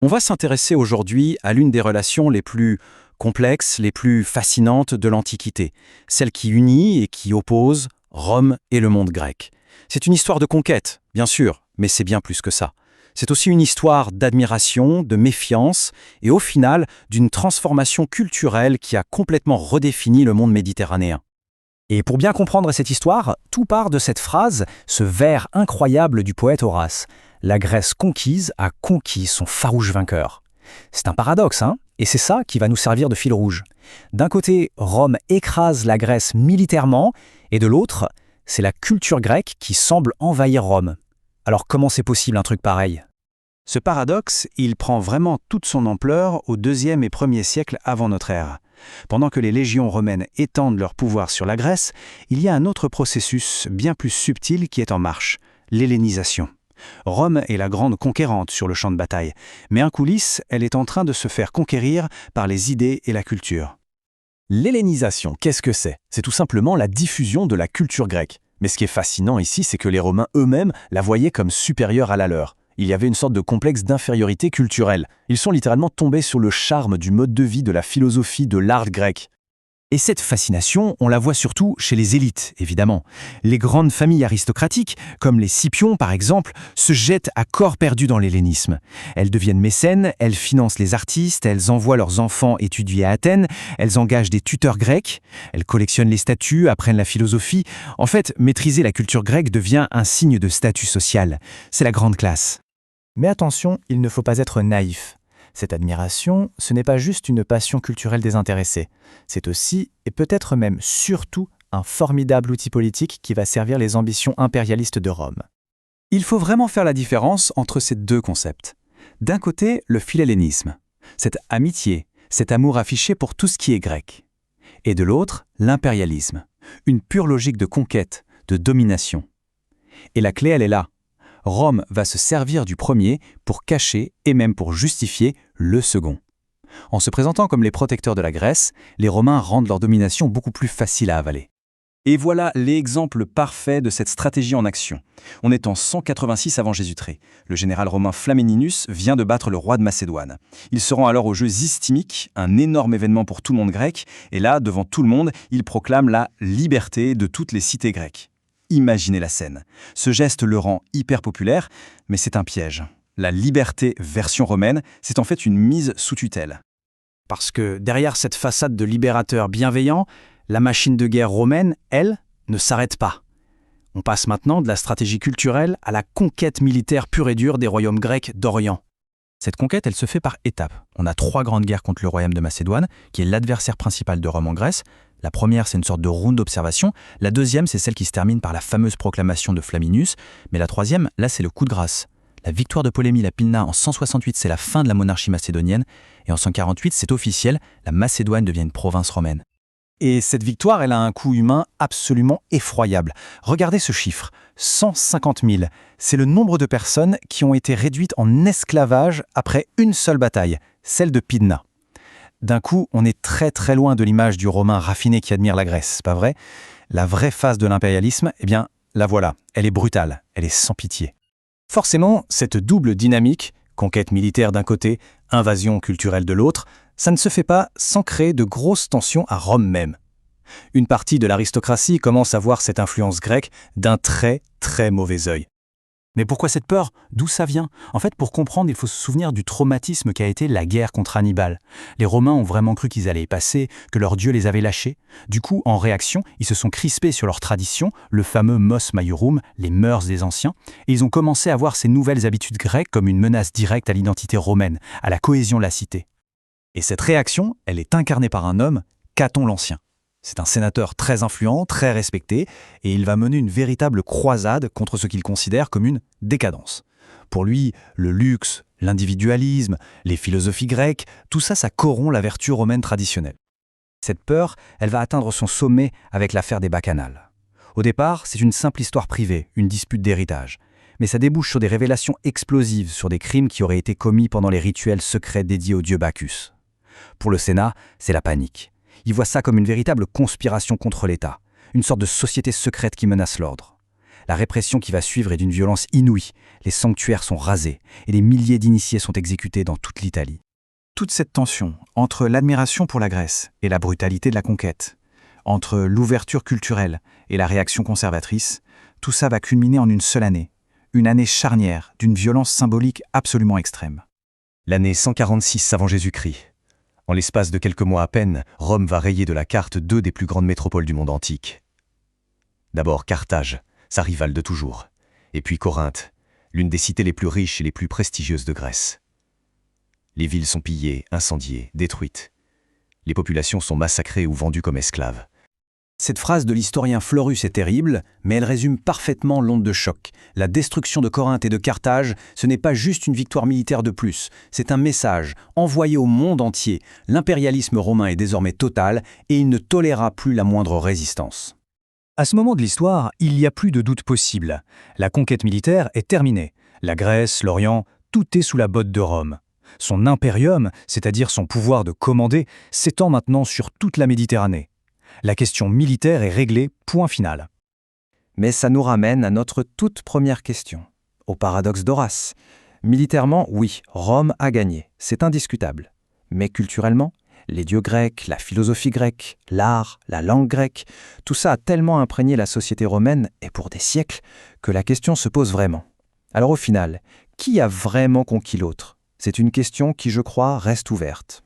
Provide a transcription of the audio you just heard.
On va s'intéresser aujourd'hui à l'une des relations les plus complexes, les plus fascinantes de l'Antiquité, celle qui unit et qui oppose Rome et le monde grec. C'est une histoire de conquête, bien sûr, mais c'est bien plus que ça. C'est aussi une histoire d'admiration, de méfiance et au final d'une transformation culturelle qui a complètement redéfini le monde méditerranéen. Et pour bien comprendre cette histoire, tout part de cette phrase, ce vers incroyable du poète Horace. La Grèce conquise a conquis son farouche vainqueur. C'est un paradoxe, hein? Et c'est ça qui va nous servir de fil rouge. D'un côté, Rome écrase la Grèce militairement, et de l'autre, c'est la culture grecque qui semble envahir Rome. Alors comment c'est possible un truc pareil? Ce paradoxe, il prend vraiment toute son ampleur au IIe et 1er siècle avant notre ère. Pendant que les légions romaines étendent leur pouvoir sur la Grèce, il y a un autre processus bien plus subtil qui est en marche, l'hellénisation. Rome est la grande conquérante sur le champ de bataille, mais en coulisses, elle est en train de se faire conquérir par les idées et la culture. L'hellénisation, qu'est-ce que c'est? C'est tout simplement la diffusion de la culture grecque. Mais ce qui est fascinant ici, c'est que les Romains eux-mêmes la voyaient comme supérieure à la leur. Il y avait une sorte de complexe d'infériorité culturelle. Ils sont littéralement tombés sur le charme du mode de vie, de la philosophie, de l'art grec. Et cette fascination, on la voit surtout chez les élites, évidemment. Les grandes familles aristocratiques, comme les Scipions par exemple, se jettent à corps perdu dans l'hellénisme. Elles deviennent mécènes, elles financent les artistes, elles envoient leurs enfants étudier à Athènes, elles engagent des tuteurs grecs, elles collectionnent les statues, apprennent la philosophie. En fait, maîtriser la culture grecque devient un signe de statut social. C'est la grande classe. Mais attention, il ne faut pas être naïf. Cette admiration, ce n'est pas juste une passion culturelle désintéressée. C'est aussi, et peut-être même surtout, un formidable outil politique qui va servir les ambitions impérialistes de Rome. Il faut vraiment faire la différence entre ces deux concepts. D'un côté, le philhellénisme, cette amitié, cet amour affiché pour tout ce qui est grec. Et de l'autre, l'impérialisme, une pure logique de conquête, de domination. Et la clé, elle est là. Rome va se servir du premier pour cacher et même pour justifier le second. En se présentant comme les protecteurs de la Grèce, les Romains rendent leur domination beaucoup plus facile à avaler. Et voilà l'exemple parfait de cette stratégie en action. On est en 186 avant Jésus-Christ. Le général romain Flamininus vient de battre le roi de Macédoine. Il se rend alors aux Jeux Istimiques, un énorme événement pour tout le monde grec, et là, devant tout le monde, il proclame la liberté de toutes les cités grecques. Imaginez la scène. Ce geste le rend hyper populaire, mais c'est un piège. La liberté version romaine, c'est en fait une mise sous tutelle. Parce que derrière cette façade de libérateur bienveillant, la machine de guerre romaine, elle, ne s'arrête pas. On passe maintenant de la stratégie culturelle à la conquête militaire pure et dure des royaumes grecs d'Orient. Cette conquête, elle se fait par étapes. On a 3 grandes guerres contre le royaume de Macédoine, qui est l'adversaire principal de Rome en Grèce. La première, c'est une sorte de round d'observation. La deuxième, c'est celle qui se termine par la fameuse proclamation de Flamininus. Mais la troisième, là, c'est le coup de grâce. La victoire de Polémie la Pilna en 168, c'est la fin de la monarchie macédonienne. Et en 148, c'est officiel, la Macédoine devient une province romaine. Et cette victoire, elle a un coût humain absolument effroyable. Regardez ce chiffre, 150 000. C'est le nombre de personnes qui ont été réduites en esclavage après une seule bataille, celle de Pydna. D'un coup, on est très très loin de l'image du Romain raffiné qui admire la Grèce, c'est pas vrai? La vraie face de l'impérialisme, eh bien, la voilà. Elle est brutale, elle est sans pitié. Forcément, cette double dynamique, conquête militaire d'un côté, invasion culturelle de l'autre, ça ne se fait pas sans créer de grosses tensions à Rome même. Une partie de l'aristocratie commence à voir cette influence grecque d'un très très mauvais œil. Mais pourquoi cette peur? D'où ça vient? En fait, pour comprendre, il faut se souvenir du traumatisme qu'a été la guerre contre Hannibal. Les Romains ont vraiment cru qu'ils allaient y passer, que leur dieu les avait lâchés. Du coup, en réaction, ils se sont crispés sur leur tradition, le fameux mos maiorum, les mœurs des anciens, et ils ont commencé à voir ces nouvelles habitudes grecques comme une menace directe à l'identité romaine, à la cohésion de la cité. Et cette réaction, elle est incarnée par un homme, Caton l'Ancien. C'est un sénateur très influent, très respecté, et il va mener une véritable croisade contre ce qu'il considère comme une décadence. Pour lui, le luxe, l'individualisme, les philosophies grecques, tout ça, ça corrompt la vertu romaine traditionnelle. Cette peur, elle va atteindre son sommet avec l'affaire des Bacchanales. Au départ, c'est une simple histoire privée, une dispute d'héritage. Mais ça débouche sur des révélations explosives sur des crimes qui auraient été commis pendant les rituels secrets dédiés au dieu Bacchus. Pour le Sénat, c'est la panique. Il voit ça comme une véritable conspiration contre l'État, une sorte de société secrète qui menace l'ordre. La répression qui va suivre est d'une violence inouïe. Les sanctuaires sont rasés et des milliers d'initiés sont exécutés dans toute l'Italie. Toute cette tension entre l'admiration pour la Grèce et la brutalité de la conquête, entre l'ouverture culturelle et la réaction conservatrice, tout ça va culminer en une seule année. Une année charnière d'une violence symbolique absolument extrême. L'année 146 avant Jésus-Christ. En l'espace de quelques mois à peine, Rome va rayer de la carte deux des plus grandes métropoles du monde antique. D'abord Carthage, sa rivale de toujours, et puis Corinthe, l'une des cités les plus riches et les plus prestigieuses de Grèce. Les villes sont pillées, incendiées, détruites. Les populations sont massacrées ou vendues comme esclaves. Cette phrase de l'historien Florus est terrible, mais elle résume parfaitement l'onde de choc. La destruction de Corinthe et de Carthage, ce n'est pas juste une victoire militaire de plus, c'est un message envoyé au monde entier. L'impérialisme romain est désormais total et il ne tolérera plus la moindre résistance. À ce moment de l'histoire, il n'y a plus de doute possible. La conquête militaire est terminée. La Grèce, l'Orient, tout est sous la botte de Rome. Son impérium, c'est-à-dire son pouvoir de commander, s'étend maintenant sur toute la Méditerranée. La question militaire est réglée, point final. Mais ça nous ramène à notre toute première question, au paradoxe d'Horace. Militairement, oui, Rome a gagné, c'est indiscutable. Mais culturellement, les dieux grecs, la philosophie grecque, l'art, la langue grecque, tout ça a tellement imprégné la société romaine, et pour des siècles, que la question se pose vraiment. Alors au final, qui a vraiment conquis l'autre ? C'est une question qui, je crois, reste ouverte.